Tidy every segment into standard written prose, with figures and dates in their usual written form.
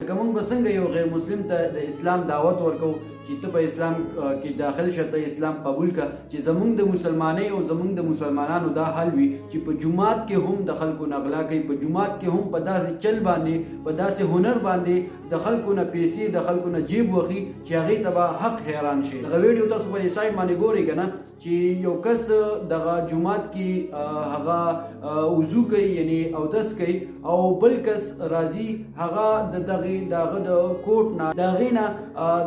لکه موږ به څنګه یو غیر مسلم ته د اسلام دعوت ورکو چې ته په اسلام کې داخل شه، ته اسلام قبول کا، چې زمونږ د مسلمانۍ او زمونږ د مسلمانانو دا حال وي چې په جماعت کې هم د خلکو نه غلا کوي، په جماعت کې هم په داسې چل باندې، په داسې هنر باندې د خلکو نه پیسې، د خلکو نه جیب وخي چې هغې ته به حق حیران شي. دغه ویډیو تاسو په سایټ باندې ګورئ که نه چې یو کس دغه جماعت کې هغه وضو کوي یعنی اودس کوي او بل کس راځي هغه دغه د کوټ نه د هغې نه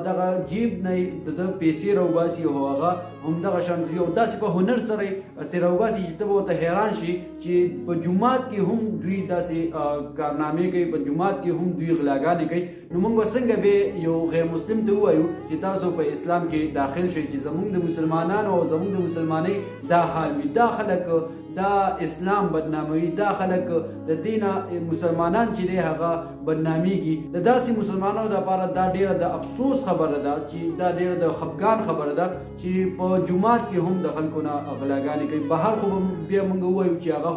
دغه جیب نه د پیسې راوباسي او هغه همدغه شان یو داسې په هنر سره ترې راوباسي چې ته به ورته حیران شي چې په جومات کې هم دوی داسې کارنامې کوي، په جومات کې هم دوی غلاګانې کوي. نو موږ به څنګه به یو غیر مسلم ته ووایو چې تاسو په اسلام کې داخل شئ چې زموږ د مسلمانانو او زموږ د مسلمانۍ دا حال وي، دا خلک دا اسلام بدناموي، دا خلک د دینه مسلمانان چې دی هغه بدنامیږي. د داسې مسلمانانو لپاره دا ډیره د افسوس خبره ده چې دا ډیره د خفګان خبره ده چې په جومات کې هم د خلکو نه غلاګانې کوي. بهر خو بیا موږ ووایو چې هغه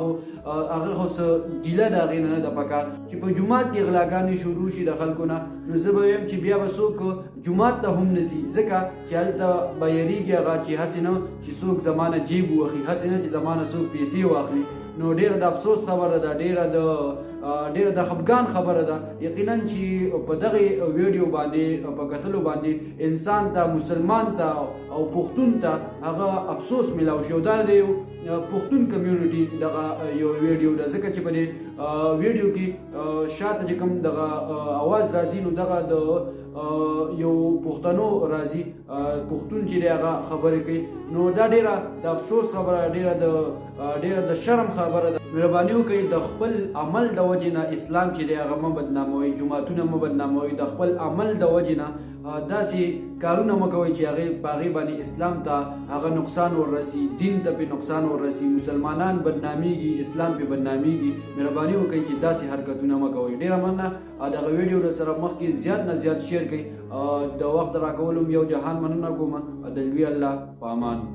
خو څه ګیله د هغې نه ده پکار چې په جومات کې غلاګانې شروع شي د خلکو نه. نو زه به وایم چې بیا به څوک جومات ته هم نه ځي، ځکه چې هلته به یېرېږي هغه چې هسې نه چې څوک زما نه جیب ووخي، هسې نه چې زما نه څوک پیسې واخلي. نو ډیره د افسوس خبره ده، ډیره د خفګان خبره ده. یقینا چې په دغه ویډیو باندې په کتلو باندې انسان ته، مسلمان ته او پښتون ته هغه افسوس ملاو شي. دا د یو پښتون کمیونټي دغه یو ویډیو ده، ځکه چې په دې ویډیو کې شاته چې کوم دغه اواز راځي نو دغه د یو پښتنو راځي، پښتون چې دی هغه خبرې کوي. نو دا ډیره د افسوس خبره، ډیره د شرم خبره ده. مهرباني وکړئ د خپل عمل د وجې نه اسلام چې دی هغه مه بدناموئ، جوماتونه مه بدناموئ. د خپل عمل د وجې نه داسې کارونه مه کوئ چې په هغې باندې اسلام ته هغه نقصان وررسي، دین ته پې نقصان وررسي، مسلمانان بدنامیږي، اسلام پې بدنامیږي. مهرباني وکړئ چې داسې حرکتونه مه کوئ. ډېره مننه. دغه ویډیو در سره مخکې زیات نه زیات شیر کړئ. د وخت راکولو یو جهان مننه کوم. د لوی الله په امان.